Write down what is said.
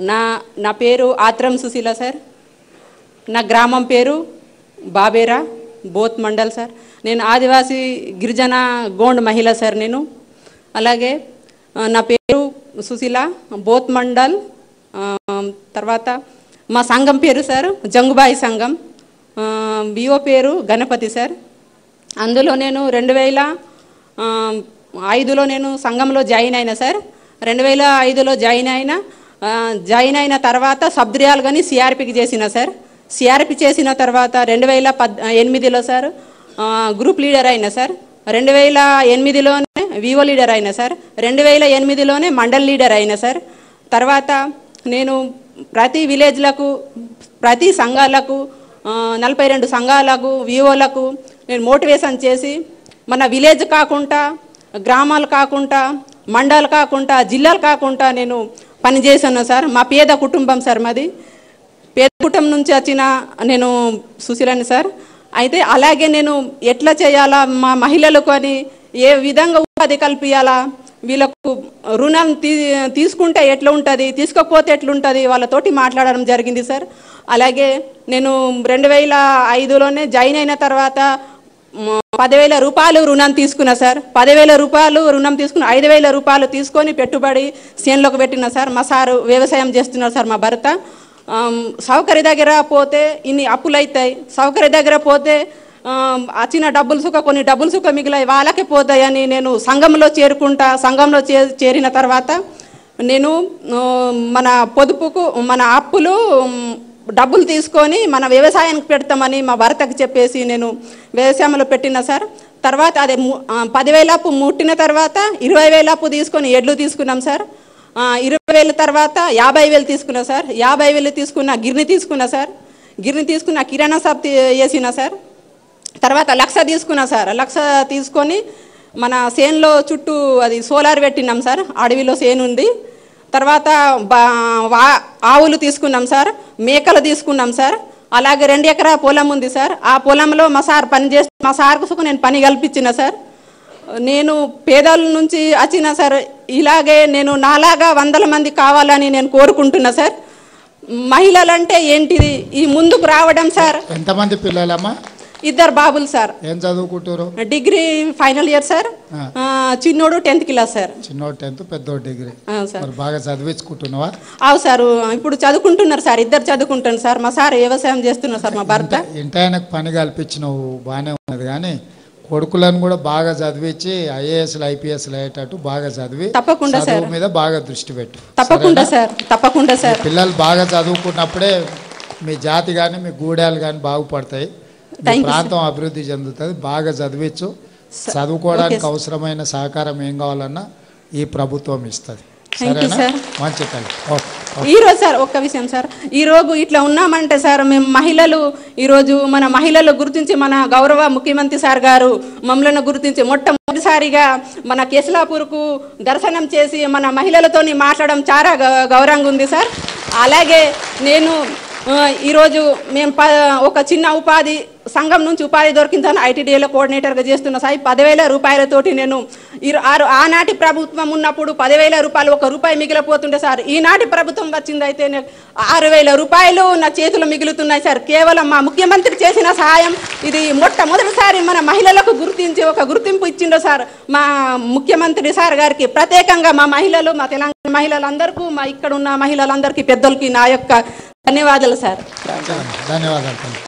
నా నా పేరు ఆత్రం సుశీల సార్. నా గ్రామం పేరు బాబేరా, బోత్ మండల్ సార్. నేను ఆదివాసీ గిరిజన గోండ్ మహిళ సార్. నేను అలాగే నా పేరు సుశీల, బోత్ మండల్. తర్వాత మా సంఘం పేరు సార్ జంగుబాయి సంఘం. బిఓ పేరు గణపతి సార్. అందులో నేను 2005లో నేను సంఘంలో జాయిన్ అయినా సార్. 2005లో జాయిన్ అయిన తర్వాత సబ్ద్రియాలు కానీ సిఆర్పికి చేసిన సార్. సిఆర్పి చేసిన తర్వాత 2008లో సార్ గ్రూప్ లీడర్ అయినా సార్. 2008లోనే వివో లీడర్ అయినా సార్. 2008లోనే మండల్ లీడర్ అయినా సార్. తర్వాత నేను ప్రతి విలేజ్లకు, ప్రతి సంఘాలకు, 42 సంఘాలకు, వివోలకు నేను మోటివేషన్ చేసి మన విలేజ్ కాకుండా, గ్రామాలు కాకుండా, మండలాలు కాకుండా, జిల్లాలు కాకుండా నేను పనిచేశాను సార్. మా పేద కుటుంబం సార్, మాది పేద కుటుంబం నుంచి వచ్చిన నేను సుశీలని సార్. అయితే అలాగే నేను ఎట్లా చేయాలా, మా మహిళలకు అని ఏ విధంగా ఉపాధి కల్పించాలా, వీళ్ళకు రుణం తీసుకుంటే ఎట్లా ఉంటుంది, తీసుకోకపోతే ఎట్లుంటుంది, వాళ్ళతోటి మాట్లాడడం జరిగింది సార్. అలాగే నేను 2005లోనే జాయిన్ అయిన తర్వాత 10,000 రూపాయలు రుణం తీసుకున్నా సార్. 10,000 రూపాయలు రుణం తీసుకుని 5,000 రూపాయలు తీసుకొని పెట్టుబడి చేనులోకి పెట్టిన సార్. మా సారు వ్యవసాయం చేస్తున్నారు సార్. మా భర్త సౌకర్య దగ్గర పోతే ఇన్ని అప్పులు అవుతాయి, సౌకర్య దగ్గర పోతే వచ్చిన డబ్బులు సుఖ, కొన్ని డబ్బులు సుఖ మిగిలాయి, వాళ్ళకే పోతాయని నేను సంఘంలో చేరుకుంటా. సంఘంలో చేరిన తర్వాత నేను మన పొదుపుకు, మన అప్పులు డబ్బులు తీసుకొని మన వ్యవసాయానికి పెడతామని మా భర్తకు చెప్పేసి నేను వ్యవసాయంలో పెట్టిన సార్. తర్వాత అదే 10,000 అప్పు ముట్టిన తర్వాత 20,000 అప్పు తీసుకొని ఎడ్లు తీసుకున్నాం సార్. 20,000 తర్వాత 50,000 తీసుకున్నా సార్. 50,000 తీసుకున్న గిర్ని తీసుకున్నా సార్. గిర్ని తీసుకున్న కిరాణా షాప్ వేసిన సార్. తర్వాత 1,00,000 తీసుకున్నా సార్. 1,00,000 తీసుకొని మన చేనులో చుట్టూ అది సోలార్ పెట్టినాం సార్. అడవిలో చేను ఉంది. తర్వాత ఆవులు తీసుకున్నాం సార్, మేకలు తీసుకున్నాం సార్. అలాగే 2 ఎకరాల పొలం ఉంది సార్. ఆ పొలంలో మా సార్ పని చేస్తే మా సార్కు నేను పని కల్పించిన సార్. నేను పేదల నుంచి వచ్చిన సార్. ఇలాగే నేను నాలాగా 100 మంది కావాలని నేను కోరుకుంటున్నా సార్. మహిళలంటే ఏంటిది ఈ ముందుకు రావడం సార్. ఎంతమంది పిల్లలమ్మా? 2 బాబులు సార్. ఏం చదువుకుంటారు? Degree final year sir. చిన్నోడు 10th క్లాస్ సార్. చిన్నోడు 10th, పెద్దోడు డిగ్రీ. బాగా చదివించుకుంటున్నావా? అవు సార్, ఇప్పుడు చదువుకుంటున్నారు సార్. 2 చదువుకుంటాను సార్. మా సార్ వ్యవసాయం చేస్తున్నారు సార్. మా భర్త ఇంటి ఆయనకు పని కల్పించినవు బాగానే ఉన్నది, కానీ కొడుకులను కూడా బాగా చదివించి IASలు IPSలు అయ్యేటట్టు బాగా చదివి తప్పకుండా సార్ మీద బాగా దృష్టి పెట్టు. తప్పకుండా సార్, తప్పకుండా సార్. పిల్లలు బాగా చదువుకున్నప్పుడే మీ జాతి కానీ మీ గూడాలు కానీ బాగుపడతాయి, ప్రాంతం అభివృద్ధి చెందుతుంది. బాగా చదివించు. చదువుకోవడానికి అవసరమైన సహకారం ఏం కావాలన్నా ఈ ప్రభుత్వం ఇస్తుంది. మంచి తల్లి. ఈరోజు సార్ ఒక్క విషయం సార్, ఈరోజు ఇట్లా ఉన్నామంటే సార్ మేము మహిళలు ఈరోజు మన మహిళలు గుర్తించి మన గౌరవ ముఖ్యమంత్రి సార్ గారు మమ్మల్ని గుర్తించి మొట్టమొదటిసారిగా మన కేసులాపూర్కు దర్శనం చేసి మన మహిళలతోని మాట్లాడడం చాలా గౌరవంగా ఉంది సార్. అలాగే నేను ఈరోజు మేము ఒక చిన్న ఉపాధి సంఘం నుంచి ఉపాధి దొరికిందని ITDAలో కోఆర్డినేటర్గా చేస్తున్న సాయి. 10,000 రూపాయలతోటి నేను ఆనాటి ప్రభుత్వం ఉన్నప్పుడు 10,000 రూపాయలు, 1 రూపాయి మిగిలిపోతుండే సార్. ఈనాటి ప్రభుత్వం వచ్చిందైతే 6,000 రూపాయలు నా చేతులు మిగులుతున్నాయి సార్. కేవలం మా ముఖ్యమంత్రి చేసిన సహాయం ఇది. మొట్టమొదటిసారి మన మహిళలకు గుర్తించి ఒక గుర్తింపు ఇచ్చిండో సార్ మా ముఖ్యమంత్రి సార్ గారికి. ప్రత్యేకంగా మా మహిళలు, మా తెలంగాణ మహిళలందరికీ, మా ఇక్కడ ఉన్న మహిళలందరికీ, పెద్దలకి నా యొక్క ధన్యవాదాలు సార్. ధన్యవాదాలు.